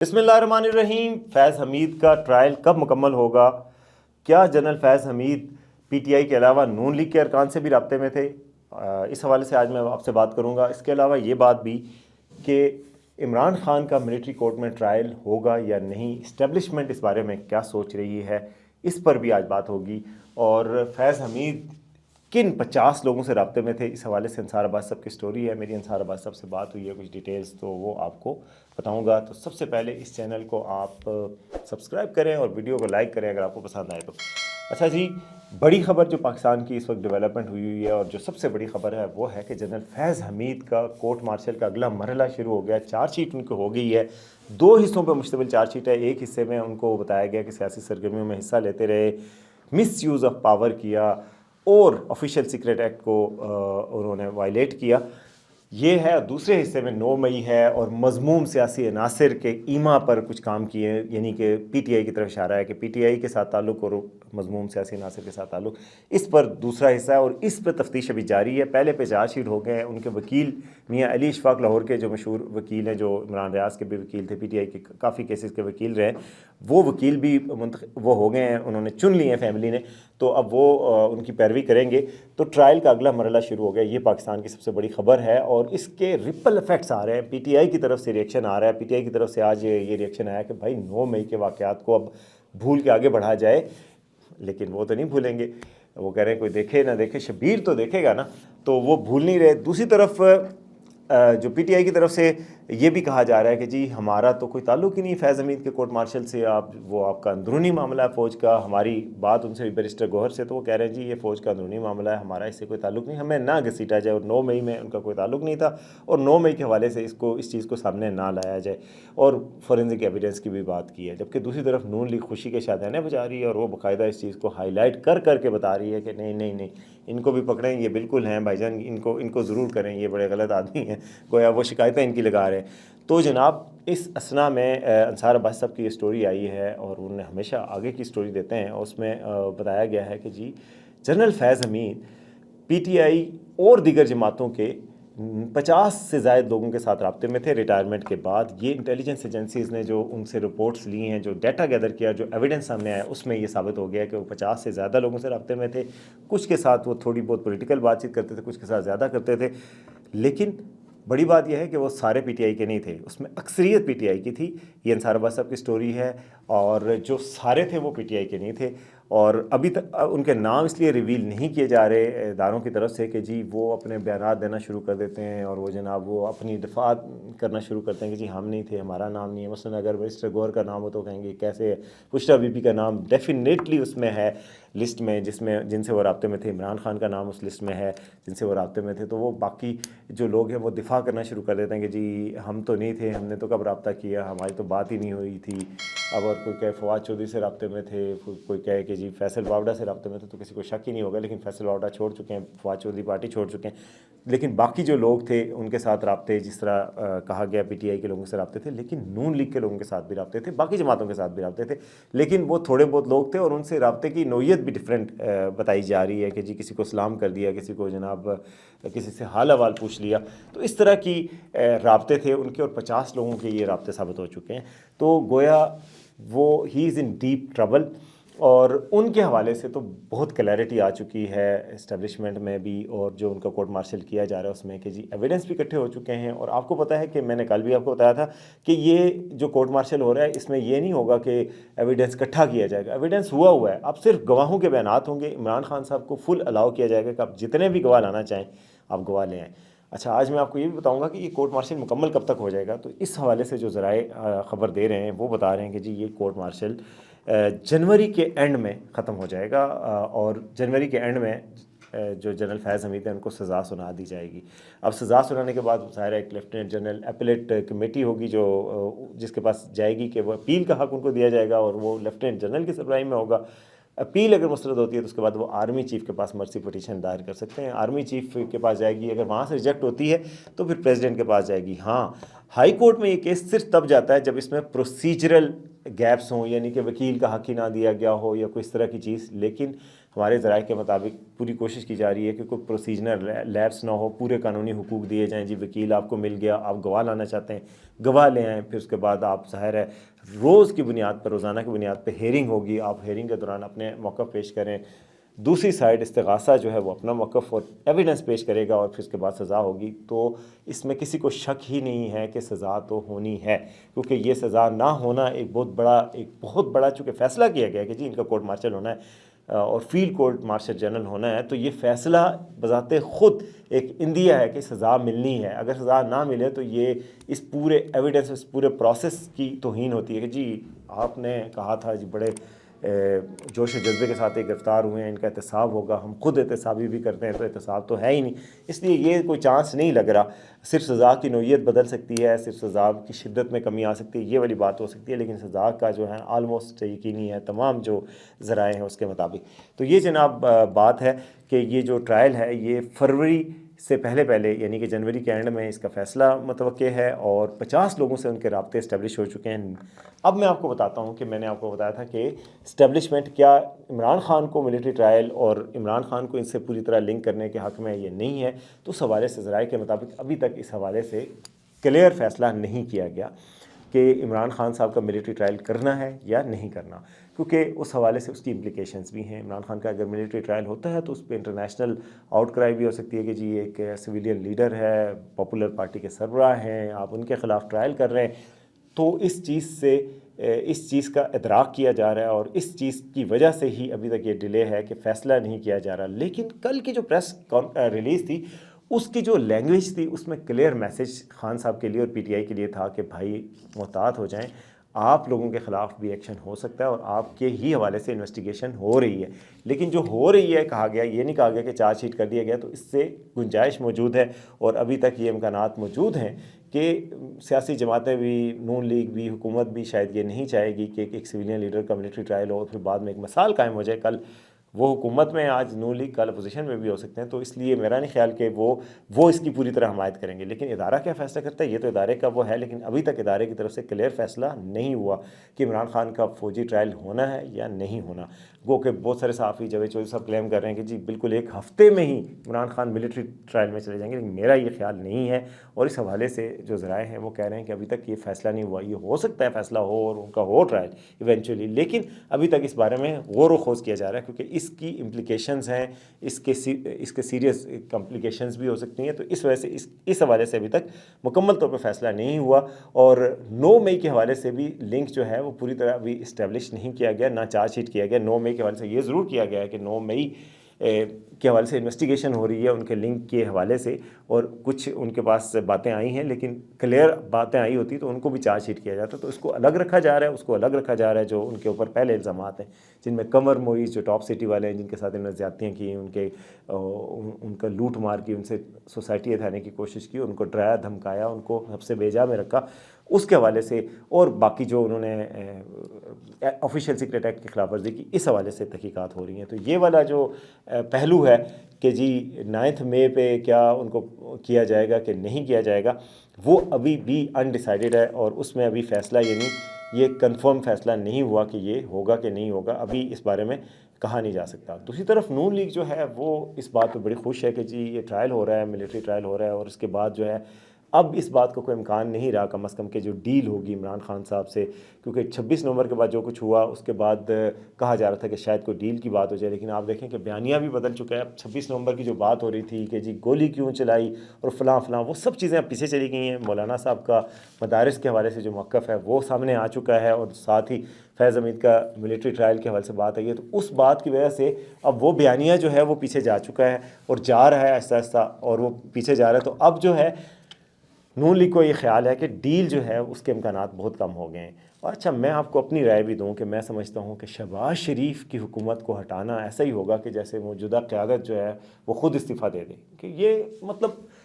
بسم اللہ الرحمن الرحیم۔ فیض حمید کا ٹرائل کب مکمل ہوگا؟ کیا general Faiz Hamid P T I کے علاوہ نون لیگ کے ارکان سے بھی رابطے میں تھے؟ اس حوالے سے آج میں آپ سے بات کروں گا۔ اس کے علاوہ یہ بات بھی کہ عمران خان کا ملٹری کورٹ میں ٹرائل ہوگا یا نہیں، اسٹیبلشمنٹ اس بارے میں کیا سوچ رہی ہے، اس پر بھی آج بات ہوگی۔ اور فیض حمید کن 50 لوگوں سے رابطے میں تھے، اس حوالے سے انصار عباس صاحب کی سٹوری ہے۔ میری انصار عباس صاحب سے بات ہوئی ہے، کچھ ڈیٹیلز تو وہ آپ کو بتاؤں گا۔ تو سب سے پہلے اس چینل کو آپ سبسکرائب کریں اور ویڈیو کو لائک کریں اگر آپ کو پسند آئے تو۔ اچھا جی، بڑی خبر جو پاکستان کی اس وقت ڈیولپمنٹ ہوئی ہے اور جو سب سے بڑی خبر ہے وہ ہے کہ جنرل فیض حمید کا کورٹ مارشل کا اگلا مرحلہ شروع ہو گیا۔ چارج شیٹ ان کو ہو گئی ہے، 2 حصوں پہ مشتمل چارج شیٹ ہے۔ ایک حصے میں ان کو بتایا گیا کہ سیاسی سرگرمیوں میں حصہ لیتے رہے، مس یوز آف پاور کیا اور آفیشیل سیکرٹ ایکٹ کو انہوں نے وائلیٹ کیا، یہ ہے۔ دوسرے حصے میں 9 مئی ہے اور مذموم سیاسی عناصر کے ایما پر کچھ کام کیے، یعنی کہ پی ٹی آئی کی طرف اشارہ ہے کہ پی ٹی آئی کے ساتھ تعلق اور مذموم سیاسی عناصر کے ساتھ تعلق، اس پر دوسرا حصہ ہے اور اس پہ تفتیش ابھی جاری ہے۔ پہلے پہ چارج شیٹ ہو گئے ہیں۔ ان کے وکیل میاں علی اشفاق لاہور کے جو مشہور وکیل ہیں، جو عمران ریاض کے بھی وکیل تھے، پی ٹی آئی کے کافی کیسز کے وکیل رہے، وہ وکیل بھی وہ ہو گئے ہیں، انہوں نے چن لیے ہیں فیملی نے، تو اب وہ ان کی پیروی کریں گے۔ تو ٹرائل کا اگلا مرحلہ شروع ہو گیا، یہ پاکستان کی سب سے بڑی خبر ہے اور اس کے رپل ایفیکٹس آ رہے ہیں۔ پی ٹی آئی کی طرف سے ریئیکشن آ رہا ہے، پی ٹی آئی کی طرف سے آج یہ ریئیکشن آیا کہ بھائی 9 مئی کے واقعات کو اب بھول کے آگے بڑھا جائے، لیکن وہ تو نہیں بھولیں گے۔ وہ کہہ رہے ہیں کوئی دیکھے نہ دیکھے، شبیر تو دیکھے گا نا، تو وہ بھول نہیں رہے۔ دوسری طرف جو پی ٹی آئی کی طرف سے یہ بھی کہا جا رہا ہے کہ جی ہمارا تو کوئی تعلق ہی نہیں فیض حمید کے کورٹ مارشل سے، وہ آپ کا اندرونی معاملہ ہے فوج کا۔ ہماری بات ان سے بھی بیرسٹر گوہر سے، تو وہ کہہ رہے ہیں جی یہ فوج کا اندرونی معاملہ ہے، ہمارا اس سے کوئی تعلق نہیں، ہمیں نہ گھسیٹا جائے، اور 9 مئی میں ان کا کوئی تعلق نہیں تھا اور 9 مئی کے حوالے سے اس چیز کو سامنے نہ لایا جائے، اور فورینزک ایویڈنس کی بھی بات کی ہے۔ جبکہ دوسری طرف نون لیگ خوشی کے شادیانے بجا رہی ہے اور وہ باقاعدہ اس چیز کو ہائی لائٹ کر کر کے بتا رہی ہے کہ نہیں نہیں نہیں، ان کو بھی پکڑیں، یہ بالکل ہیں بھائی جان، ان کو ضرور کریں، یہ بڑے غلط آدمی ہیں، گویا وہ شکایتیں ان کی لگا رہے ہیں۔ تو جناب اس اثنا میں انصار عباس صاحب کی یہ سٹوری آئی ہے اور انہوں نے ہمیشہ آگے کی سٹوری دیتے ہیں، اور اس میں بتایا گیا ہے کہ جی general Faiz Hamid P T I اور دیگر جماعتوں کے 50 سے زائد لوگوں کے ساتھ رابطے میں تھے ریٹائرمنٹ کے بعد۔ یہ انٹیلیجنس ایجنسیز نے جو ان سے رپورٹس لی ہیں، جو ڈیٹا گیدر کیا، جو ایویڈنس سامنے آیا، اس میں یہ ثابت ہو گیا کہ وہ 50 سے زیادہ لوگوں سے رابطے میں تھے۔ کچھ کے ساتھ وہ تھوڑی بہت پولیٹیکل بات چیت کرتے تھے، کچھ کے ساتھ زیادہ کرتے تھے، لیکن بڑی بات یہ ہے کہ وہ سارے پی ٹی آئی کے نہیں تھے، اس میں اکثریت پی ٹی آئی کی تھی۔ یہ انصار عباس صاحب کی سٹوری ہے، اور جو سارے تھے وہ پی ٹی آئی کے نہیں تھے، اور ابھی تک ان کے نام اس لیے ریویل نہیں کیے جا رہے اداروں کی طرف سے کہ جی وہ اپنے بیانات دینا شروع کر دیتے ہیں اور وہ جناب وہ اپنی دفاع کرنا شروع کرتے ہیں کہ جی ہم نہیں تھے، ہمارا نام نہیں ہے۔ مثلاً اگر مسٹر گور کا نام ہو تو کہیں گے کیسے ہے، پشرا بی پی کا نام ڈیفینیٹلی اس میں ہے لسٹ میں، جن سے وہ رابطے میں تھے۔ عمران خان کا نام اس لسٹ میں ہے جن سے وہ رابطے میں تھے، تو وہ باقی جو لوگ ہیں وہ دفاع کرنا شروع کر دیتے ہیں کہ جی ہم تو نہیں تھے، ہم نے تو کب رابطہ کیا، ہماری تو بات ہی نہیں ہوئی تھی۔ اب اور کوئی کہے فواد چودھری سے رابطے میں تھے، کوئی کہے کہ جی فیصل باوڑا سے رابطے میں تھے، تو کسی کو شک ہی نہیں ہوگا، لیکن فیصل باوڑا چھوڑ چکے ہیں، فواد چودھری پارٹی چھوڑ چکے ہیں، لیکن باقی جو لوگ تھے ان کے ساتھ رابطے، جس طرح کہا گیا پی ٹی آئی کے لوگوں سے رابطے تھے، لیکن نون لیگ کے لوگوں کے ساتھ بھی رابطے تھے، باقی جماعتوں کے ساتھ بھی رابطے تھے، لیکن وہ تھوڑے بہت لوگ تھے اور ان سے رابطے کی نوعیت بھی ڈفرینٹ بتائی جا رہی ہے کہ جی کسی کو سلام کر دیا، کسی کو جناب کسی سے حال احوال پوچھ لیا، تو اس طرح کی رابطے تھے ان کے، اور 50 لوگوں کے یہ رابطے ثابت ہو چکے ہیں۔ تو گویا وہ ہی از ان ڈیپ ٹربل، اور ان کے حوالے سے تو بہت کلیئرٹی آ چکی ہے اسٹیبلشمنٹ میں بھی، اور جو ان کا کورٹ مارشل کیا جا رہا ہے اس میں کہ جی ایویڈنس بھی اکٹھے ہو چکے ہیں۔ اور آپ کو پتہ ہے کہ میں نے کل بھی آپ کو بتایا تھا کہ یہ جو کورٹ مارشل ہو رہا ہے اس میں یہ نہیں ہوگا کہ ایویڈنس اکٹھا کیا جائے گا، ایویڈنس ہوا ہے، اب صرف گواہوں کے بیانات ہوں گے۔ عمران خان صاحب کو فل الاؤ کیا جائے گا کہ آپ جتنے بھی گواہ لانا چاہیں آپ گواہ لے آئیں۔ اچھا، آج میں آپ کو یہ بھی بتاؤں گا کہ یہ کورٹ مارشل مکمل کب تک ہو جائے گا۔ تو اس حوالے سے جو ذرائع خبر دے رہے ہیں وہ بتا رہے ہیں کہ جی یہ کورٹ مارشل جنوری کے اینڈ میں ختم ہو جائے گا، اور جنوری کے اینڈ میں جو جنرل فیض حمید ہیں ان کو سزا سنا دی جائے گی۔ اب سزا سنانے کے بعد ظاہر ہے ایک لیفٹیننٹ جنرل اپیلیٹ کمیٹی ہوگی جو جس کے پاس جائے گی کہ وہ اپیل کا حق ان کو دیا جائے گا، اور وہ لیفٹیننٹ جنرل کی سربراہی میں ہوگا۔ اپیل اگر مسترد ہوتی ہے تو اس کے بعد وہ آرمی چیف کے پاس مرسی پٹیشن دائر کر سکتے ہیں، آرمی چیف کے پاس جائے گی، اگر وہاں سے ریجیکٹ ہوتی ہے تو پھر پریزیڈنٹ کے پاس جائے گی۔ ہاں، ہائی کورٹ میں یہ کیس صرف تب جاتا ہے جب اس میں پروسیجرل گیپس ہوں، یعنی کہ وکیل کا حق ہی نہ دیا گیا ہو یا کوئی اس طرح کی چیز، لیکن ہمارے ذرائع کے مطابق پوری کوشش کی جا رہی ہے کہ کوئی پروسیجنل لیپس نہ ہو، پورے قانونی حقوق دیے جائیں. جی وکیل آپ کو مل گیا، آپ گواہ لانا چاہتے ہیں گواہ لے آئیں، پھر اس کے بعد آپ ظاہر ہے روز کی بنیاد پر، روزانہ کی بنیاد پہ ہیرنگ ہوگی، آپ ہیرنگ کے دوران اپنے موقف پیش کریں. دوسری سائڈ استغاثہ جو ہے وہ اپنا موقف اور ایویڈنس پیش کرے گا، اور پھر اس کے بعد سزا ہوگی. تو اس میں کسی کو شک ہی نہیں ہے کہ سزا تو ہونی ہے، کیونکہ یہ سزا نہ ہونا ایک بہت بڑا چونکہ فیصلہ کیا گیا ہے کہ جی ان کا کورٹ مارشل ہونا ہے اور فیلڈ کورٹ مارشل جنرل ہونا ہے. تو یہ فیصلہ بذات خود ایک اندیا ہے کہ سزا ملنی ہے. اگر سزا نہ ملے تو یہ اس پورے ایویڈنس، اس پورے پروسیس کی توہین ہوتی ہے کہ جی آپ نے کہا تھا، جی بڑے جوش و جذبے کے ساتھ گرفتار ہوئے ہیں، ان کا احتساب ہوگا، ہم خود احتسابی بھی کرتے ہیں تو احتساب تو ہے ہی نہیں. اس لیے یہ کوئی چانس نہیں لگ رہا. صرف سزا کی نوعیت بدل سکتی ہے، صرف سزا کی شدت میں کمی آ سکتی ہے، یہ والی بات ہو سکتی ہے، لیکن سزا کا جو ہے آلموسٹ یقینی ہے تمام جو ذرائع ہیں اس کے مطابق. تو یہ جناب بات ہے کہ یہ جو ٹرائل ہے یہ فروری سے پہلے یعنی کہ جنوری کے اینڈ میں اس کا فیصلہ متوقع ہے، اور 50 لوگوں سے ان کے رابطے اسٹیبلش ہو چکے ہیں. اب میں آپ کو بتاتا ہوں کہ میں نے آپ کو بتایا تھا کہ اسٹیبلشمنٹ کیا عمران خان کو ملٹری ٹرائل اور عمران خان کو ان سے پوری طرح لنک کرنے کے حق میں یہ نہیں ہے. تو اس حوالے سے ذرائع کے مطابق ابھی تک اس حوالے سے کلیئر فیصلہ نہیں کیا گیا کہ عمران خان صاحب کا ملٹری ٹرائل کرنا ہے یا نہیں کرنا، کیونکہ اس حوالے سے اس کی امپلیکیشنز بھی ہیں. عمران خان کا اگر ملٹری ٹرائل ہوتا ہے تو اس پہ انٹرنیشنل آؤٹ کرائی بھی ہو سکتی ہے کہ جی ایک سویلین لیڈر ہے، پاپولر پارٹی کے سربراہ ہیں، آپ ان کے خلاف ٹرائل کر رہے ہیں. تو اس چیز کا ادراک کیا جا رہا ہے، اور اس چیز کی وجہ سے ہی ابھی تک یہ ڈیلے ہے کہ فیصلہ نہیں کیا جا رہا. لیکن کل کی جو پریس ریلیز تھی اس کی جو لینگویج تھی اس میں کلیئر میسج خان صاحب کے لیے اور پی ٹی آئی کے لیے تھا کہ بھائی محتاط ہو جائیں، آپ لوگوں کے خلاف بھی ایکشن ہو سکتا ہے اور آپ کے ہی حوالے سے انویسٹیگیشن ہو رہی ہے. لیکن جو ہو رہی ہے کہا گیا، یہ نہیں کہا گیا کہ چارج شیٹ کر دیا گیا. تو اس سے گنجائش موجود ہے اور ابھی تک یہ امکانات موجود ہیں کہ سیاسی جماعتیں بھی، نون لیگ بھی، حکومت بھی شاید یہ نہیں چاہے گی کہ ایک سویلین لیڈر کا ملٹری ٹرائل ہو اور پھر بعد میں ایک مثال قائم ہو جائے. کل وہ حکومت میں، آج نون لیگ، کل اپوزیشن میں بھی ہو سکتے ہیں. تو اس لیے میرا نہیں خیال کہ وہ اس کی پوری طرح حمایت کریں گے. لیکن ادارہ کیا فیصلہ کرتا ہے یہ تو ادارے کا وہ ہے، لیکن ابھی تک ادارے کی طرف سے کلیئر فیصلہ نہیں ہوا کہ عمران خان کا فوجی ٹرائل ہونا ہے یا نہیں ہونا. گو کہ بہت سارے صحافی، جاوید چودھری صاحب کلیم کر رہے ہیں کہ جی بالکل ایک ہفتے میں ہی عمران خان ملٹری ٹرائل میں چلے جائیں گے، لیکن میرا یہ خیال نہیں ہے. اور اس حوالے سے جو ذرائع ہیں وہ کہہ رہے ہیں کہ ابھی تک یہ فیصلہ نہیں ہوا. یہ ہو سکتا ہے فیصلہ ہو اور ان کا ہو ٹرائل ایونچولی، لیکن ابھی تک اس بارے میں غور و خوض کیا جا رہا ہے کیونکہ اس کی امپلیکیشنز ہیں، اس کے سیریس کمپلیکیشنز بھی ہو سکتی ہیں. تو اس وجہ سے اس حوالے سے ابھی تک مکمل طور پہ فیصلہ نہیں ہوا. اور 9 مئی کے حوالے سے بھی لنک جو ہے وہ پوری طرح ابھی اسٹیبلش نہیں کیا گیا، نہ چارج شیٹ کیا گیا. 9 مئی کے حوالے سے یہ ضرور کیا گیا ہے کہ 9 مئی کے حوالے سے انویسٹیگیشن ہو رہی ہے ان کے لنک کے حوالے سے، اور کچھ ان کے پاس باتیں آئی ہیں، لیکن کلیئر باتیں آئی ہوتی تو ان کو بھی چارج شیٹ کیا جاتا. تو اس کو الگ رکھا جا رہا ہے، جو ان کے اوپر پہلے الزامات ہیں، جن میں قمر موئز جو ٹاپ سٹی والے ہیں، جن کے ساتھ انہوں نے زیادتیاں کی، ان کا لوٹ مار کی، ان سے سوسائٹی ہٹانے کی کوشش کی، ان کو ڈرایا دھمکایا، ان کو سب سے بیجا میں رکھا، اس کے حوالے سے، اور باقی جو انہوں نے آفیشیل سیکریٹ ایکٹ کی خلاف ورزی کی، اس حوالے سے تحقیقات ہو رہی ہیں. تو یہ والا جو پہلو ہے کہ جی 9 مئی پہ کیا ان کو کیا جائے گا کہ نہیں کیا جائے گا، وہ ابھی بھی انڈیسائیڈڈ ہے، اور اس میں ابھی فیصلہ، یعنی یہ کنفرم فیصلہ نہیں ہوا کہ یہ ہوگا کہ نہیں ہوگا. ابھی اس بارے میں کہا نہیں جا سکتا. دوسری طرف نون لیگ جو ہے وہ اس بات پہ بڑی خوش ہے کہ جی یہ ٹرائل ہو رہا ہے، ملٹری ٹرائل ہو رہا ہے، اور اس کے بعد جو ہے اب اس بات کا کوئی امکان نہیں رہا کم از کم کہ جو ڈیل ہوگی عمران خان صاحب سے، کیونکہ 26 نومبر کے بعد جو کچھ ہوا اس کے بعد کہا جا رہا تھا کہ شاید کوئی ڈیل کی بات ہو جائے. لیکن آپ دیکھیں کہ بیانیہ بھی بدل چکا ہے. اب 26 نومبر کی جو بات ہو رہی تھی کہ جی گولی کیوں چلائی اور فلاں فلاں، وہ سب چیزیں اب پیچھے چلی گئی ہیں. مولانا صاحب کا مدارس کے حوالے سے جو موقف ہے وہ سامنے آ چکا ہے، اور ساتھ ہی فیض حمید کا ملٹری ٹرائل کے حوالے سے بات آئی ہے. تو اس بات کی وجہ سے اب وہ بیانیہ جو ہے وہ پیچھے جا چکا ہے اور جا رہا ہے آہستہ آہستہ، اور وہ پیچھے جا رہا ہے. تو اب جو ہے نون لیگ کو یہ خیال ہے کہ ڈیل جو ہے اس کے امکانات بہت کم ہو گئے ہیں. اور اچھا میں آپ کو اپنی رائے بھی دوں کہ میں سمجھتا ہوں کہ شہباز شریف کی حکومت کو ہٹانا ایسا ہی ہوگا کہ جیسے موجودہ قیادت جو ہے وہ خود استعفیٰ دے دے. کہ یہ مطلب